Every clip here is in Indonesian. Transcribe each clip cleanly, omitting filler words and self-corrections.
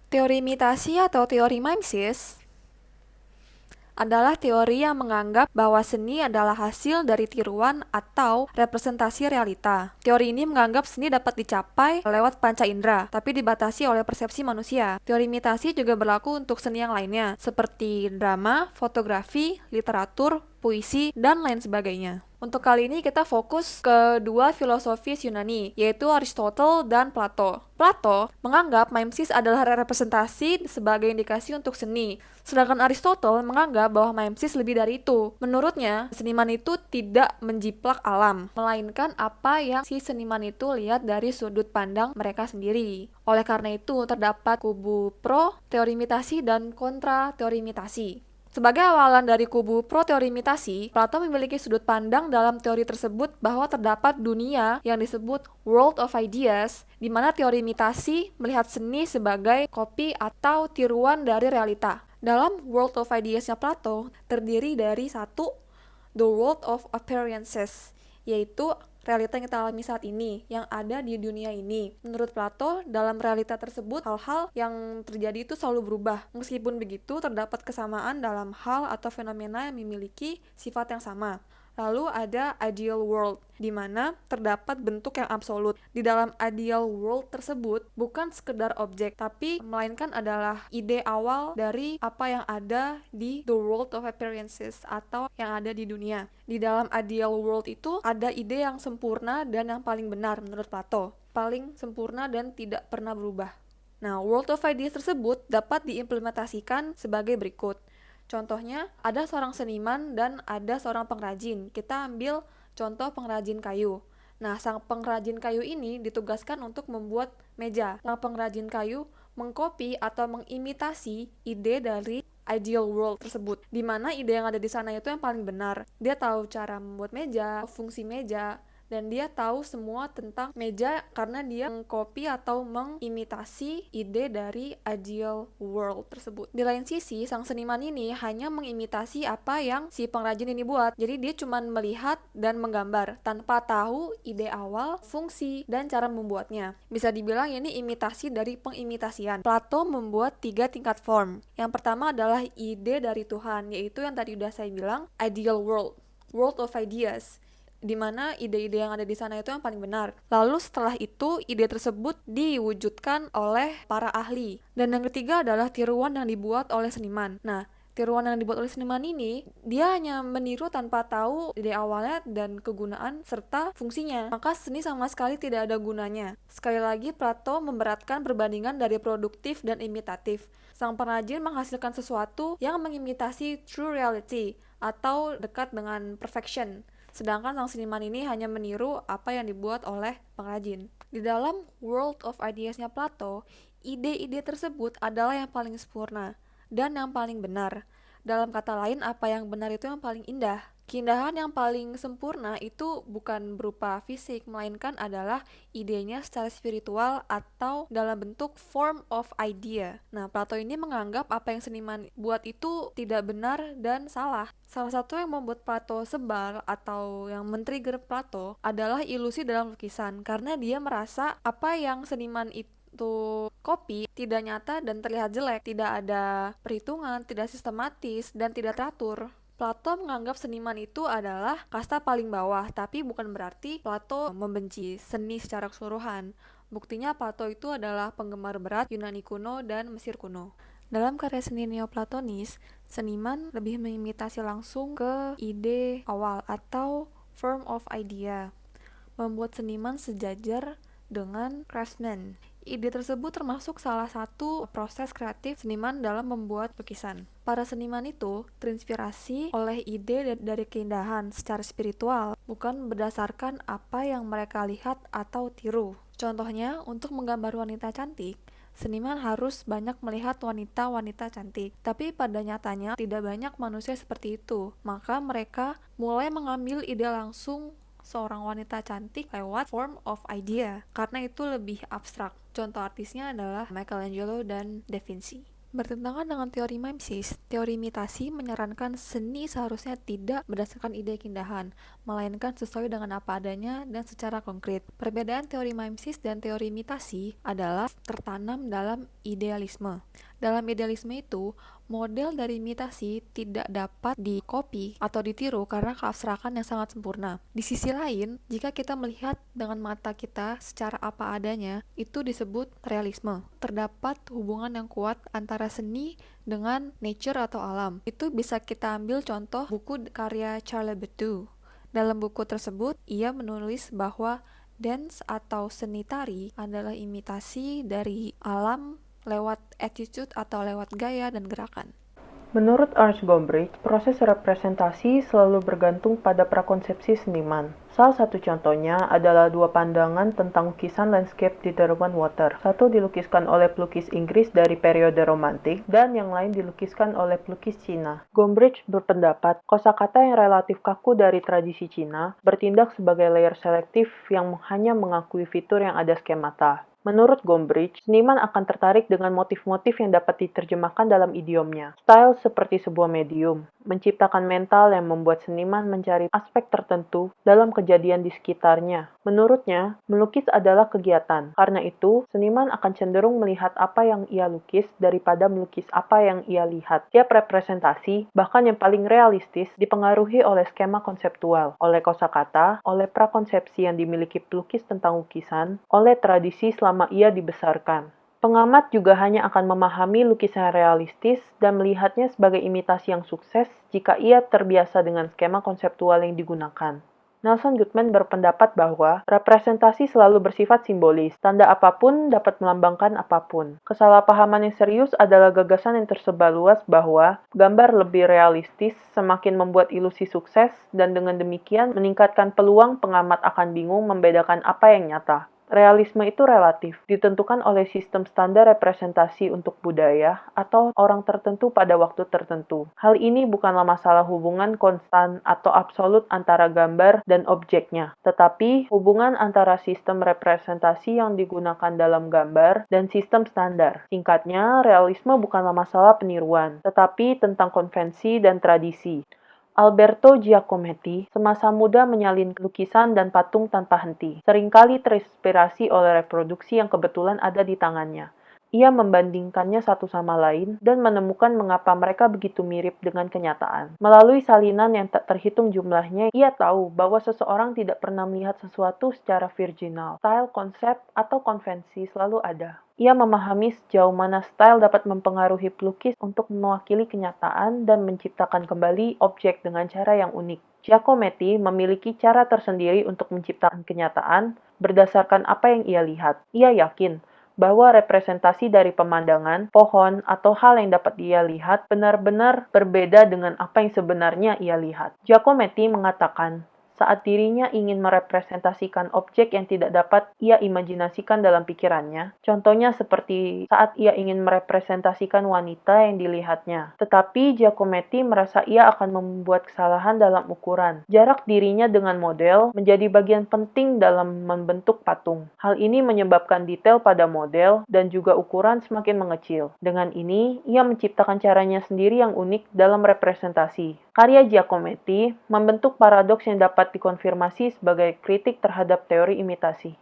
Teori imitasi atau teori mimesis adalah teori yang menganggap bahwa seni adalah hasil dari tiruan atau representasi realita. Teori ini menganggap seni dapat dicapai lewat panca indera, tapi dibatasi oleh persepsi manusia. Teori imitasi juga berlaku untuk seni yang lainnya, seperti drama, fotografi, literatur, puisi, dan lain sebagainya. Untuk kali ini kita fokus ke dua filosofis Yunani, yaitu Aristotle dan Plato. Plato menganggap mimesis adalah representasi sebagai indikasi untuk seni, sedangkan Aristotle menganggap bahwa mimesis lebih dari itu. Menurutnya, seniman itu tidak menjiplak alam, melainkan apa yang si seniman itu lihat dari sudut pandang mereka sendiri. Oleh karena itu, terdapat kubu pro teori imitasi dan kontra teori imitasi. Sebagai awalan dari kubu pro teori imitasi, Plato memiliki sudut pandang dalam teori tersebut bahwa terdapat dunia yang disebut world of ideas, di mana teori imitasi melihat seni sebagai kopi atau tiruan dari realita. Dalam world of ideas-nya Plato, terdiri dari satu, the world of appearances, yaitu realita yang kita alami saat ini, yang ada di dunia ini. Menurut Plato, dalam realita tersebut, hal-hal yang terjadi itu selalu berubah. Meskipun begitu, terdapat kesamaan dalam hal atau fenomena yang memiliki sifat yang sama. Lalu ada ideal world, di mana terdapat bentuk yang absolut. Di dalam ideal world tersebut, bukan sekedar objek, tapi melainkan adalah ide awal dari apa yang ada di the world of appearances, atau yang ada di dunia. Di dalam ideal world itu, ada ide yang sempurna dan yang paling benar menurut Plato. Paling sempurna dan tidak pernah berubah. Nah, world of ideas tersebut dapat diimplementasikan sebagai berikut. Contohnya, ada seorang seniman dan ada seorang pengrajin. Kita ambil contoh pengrajin kayu. Nah, sang pengrajin kayu ini ditugaskan untuk membuat meja. Sang pengrajin kayu mengkopi atau mengimitasi ide dari ideal world tersebut, di mana ide yang ada di sana itu yang paling benar. Dia tahu cara membuat meja, fungsi meja, dan dia tahu semua tentang meja karena dia mengcopy atau mengimitasi ide dari ideal world tersebut. Di lain sisi, sang seniman ini hanya mengimitasi apa yang si pengrajin ini buat. Jadi dia cuma melihat dan menggambar tanpa tahu ide awal, fungsi, dan cara membuatnya. Bisa dibilang ini imitasi dari pengimitasian. Plato membuat 3 tingkat form. Yang pertama adalah ide dari Tuhan, yaitu yang tadi udah saya bilang, ideal world, world of ideas, di mana ide-ide yang ada di sana itu yang paling benar. Lalu setelah itu, ide tersebut diwujudkan oleh para ahli. Dan yang ketiga adalah tiruan yang dibuat oleh seniman. Nah, tiruan yang dibuat oleh seniman ini, dia hanya meniru tanpa tahu ide awalnya dan kegunaan serta fungsinya. Maka seni sama sekali tidak ada gunanya. Sekali lagi, Plato memberatkan perbandingan dari produktif dan imitatif. Sang pengrajin menghasilkan sesuatu yang mengimitasi true reality atau dekat dengan perfection. Sedangkan sang seniman ini hanya meniru apa yang dibuat oleh pengrajin. Di dalam world of ideas-nya Plato, ide-ide tersebut adalah yang paling sempurna dan yang paling benar. Dalam kata lain, apa yang benar itu yang paling indah. Keindahan yang paling sempurna itu bukan berupa fisik, melainkan adalah idenya secara spiritual atau dalam bentuk form of idea. Nah, Plato ini menganggap apa yang seniman buat itu tidak benar dan salah. Salah satu yang membuat Plato sebal atau yang men-trigger Plato adalah ilusi dalam lukisan, karena dia merasa apa yang seniman itu kopi tidak nyata dan terlihat jelek, tidak ada perhitungan, tidak sistematis, dan tidak teratur. Plato menganggap seniman itu adalah kasta paling bawah, tapi bukan berarti Plato membenci seni secara keseluruhan. Buktinya Plato itu adalah penggemar berat Yunani kuno dan Mesir kuno. Dalam karya seni neoplatonis, seniman lebih mengimitasi langsung ke ide awal atau form of idea, membuat seniman sejajar dengan craftsman. Ide tersebut termasuk salah satu proses kreatif seniman dalam membuat lukisan. Para seniman itu terinspirasi oleh ide dari keindahan secara spiritual, bukan berdasarkan apa yang mereka lihat atau tiru. Contohnya, untuk menggambar wanita cantik, seniman harus banyak melihat wanita-wanita cantik. Tapi pada nyatanya tidak banyak manusia seperti itu. Maka mereka mulai mengambil ide langsung seorang wanita cantik lewat form of idea, karena itu lebih abstrak. Contoh artisnya adalah Michelangelo dan Da Vinci. Bertentangan dengan teori mimesis, teori imitasi menyarankan seni seharusnya tidak berdasarkan ide keindahan, melainkan sesuai dengan apa adanya dan secara konkret. Perbedaan teori mimesis dan teori imitasi adalah tertanam dalam idealisme. Dalam idealisme itu, model dari imitasi tidak dapat dikopi atau ditiru karena keabstrakan yang sangat sempurna. Di sisi lain, jika kita melihat dengan mata kita secara apa adanya, itu disebut realisme. Terdapat hubungan yang kuat antara seni dengan nature atau alam. Itu bisa kita ambil contoh buku karya Charles Berthoud. Dalam buku tersebut, ia menulis bahwa dance atau seni tari adalah imitasi dari alam lewat attitude atau lewat gaya dan gerakan. Menurut Ernst Gombrich, proses representasi selalu bergantung pada prakonsepsi seniman. Salah satu contohnya adalah dua pandangan tentang lukisan landscape di Derwentwater. Satu dilukiskan oleh pelukis Inggris dari periode romantik, dan yang lain dilukiskan oleh pelukis Cina. Gombrich berpendapat, kosakata yang relatif kaku dari tradisi Cina bertindak sebagai layer selektif yang hanya mengakui fitur yang ada skemata. Menurut Gombrich, seniman akan tertarik dengan motif-motif yang dapat diterjemahkan dalam idiomnya. Style seperti sebuah medium, menciptakan mental yang membuat seniman mencari aspek tertentu dalam kejadian di sekitarnya. Menurutnya, melukis adalah kegiatan. Karena itu, seniman akan cenderung melihat apa yang ia lukis daripada melukis apa yang ia lihat. Tiap representasi, bahkan yang paling realistis, dipengaruhi oleh skema konseptual, oleh kosakata, oleh prakonsepsi yang dimiliki pelukis tentang lukisan, oleh tradisi selama ia dibesarkan. Pengamat juga hanya akan memahami lukisan realistis dan melihatnya sebagai imitasi yang sukses jika ia terbiasa dengan skema konseptual yang digunakan. Nelson Goodman berpendapat bahwa representasi selalu bersifat simbolis. Tanda apapun dapat melambangkan apapun. Kesalahpahaman yang serius adalah gagasan yang tersebar luas bahwa gambar lebih realistis semakin membuat ilusi sukses dan dengan demikian meningkatkan peluang pengamat akan bingung membedakan apa yang nyata. Realisme itu relatif, ditentukan oleh sistem standar representasi untuk budaya atau orang tertentu pada waktu tertentu. Hal ini bukanlah masalah hubungan konstan atau absolut antara gambar dan objeknya, tetapi hubungan antara sistem representasi yang digunakan dalam gambar dan sistem standar. Singkatnya, realisme bukanlah masalah peniruan, tetapi tentang konvensi dan tradisi. Alberto Giacometti semasa muda menyalin lukisan dan patung tanpa henti, seringkali terinspirasi oleh reproduksi yang kebetulan ada di tangannya. Ia membandingkannya satu sama lain dan menemukan mengapa mereka begitu mirip dengan kenyataan. Melalui salinan yang tak terhitung jumlahnya, ia tahu bahwa seseorang tidak pernah melihat sesuatu secara virginal. Style, konsep, atau konvensi selalu ada. Ia memahami sejauh mana style dapat mempengaruhi pelukis untuk mewakili kenyataan dan menciptakan kembali objek dengan cara yang unik. Giacometti memiliki cara tersendiri untuk menciptakan kenyataan berdasarkan apa yang ia lihat. Ia yakin bahwa representasi dari pemandangan, pohon, atau hal yang dapat ia lihat benar-benar berbeda dengan apa yang sebenarnya ia lihat. Giacometti mengatakan, saat dirinya ingin merepresentasikan objek yang tidak dapat ia imajinasikan dalam pikirannya, contohnya seperti saat ia ingin merepresentasikan wanita yang dilihatnya. Tetapi Giacometti merasa ia akan membuat kesalahan dalam ukuran. Jarak dirinya dengan model menjadi bagian penting dalam membentuk patung. Hal ini menyebabkan detail pada model dan juga ukuran semakin mengecil. Dengan ini, ia menciptakan caranya sendiri yang unik dalam representasi. Karya Giacometti membentuk paradoks yang dapat dikonfirmasi sebagai kritik terhadap teori imitasi.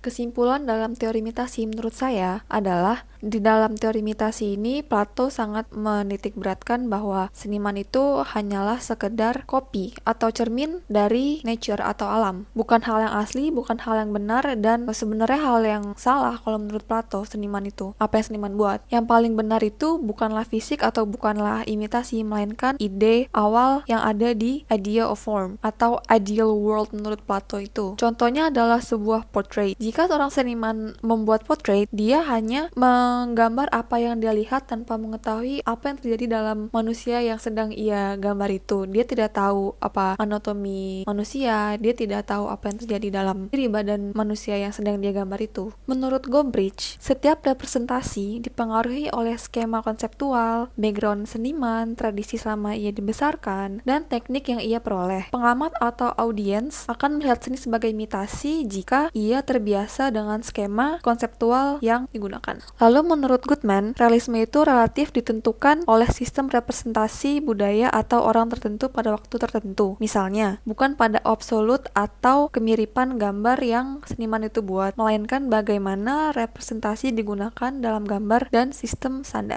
Kesimpulan dalam teori imitasi menurut saya adalah di dalam teori imitasi ini Plato sangat menitikberatkan bahwa seniman itu hanyalah sekedar kopi atau cermin dari nature atau alam. Bukan hal yang asli, bukan hal yang benar, dan sebenarnya hal yang salah kalau menurut Plato seniman itu. Apa yang seniman buat? Yang paling benar itu bukanlah fisik atau bukanlah imitasi, melainkan ide awal yang ada di idea of form atau ideal world menurut Plato itu. Contohnya adalah sebuah portrait. Jika seorang seniman membuat portrait, dia hanya menggambar apa yang dia lihat tanpa mengetahui apa yang terjadi dalam manusia yang sedang ia gambar itu. Dia tidak tahu apa anatomi manusia, dia tidak tahu apa yang terjadi dalam diri badan manusia yang sedang dia gambar itu. Menurut Gombrich, setiap representasi dipengaruhi oleh skema konseptual, background seniman, tradisi selama ia dibesarkan, dan teknik yang ia peroleh. Pengamat atau audiens akan melihat seni sebagai imitasi jika ia terbiasa dengan skema konseptual yang digunakan. Lalu Lalu menurut Goodman, realisme itu relatif ditentukan oleh sistem representasi budaya atau orang tertentu pada waktu tertentu. Misalnya, bukan pada absolut atau kemiripan gambar yang seniman itu buat, melainkan bagaimana representasi digunakan dalam gambar dan sistem standar.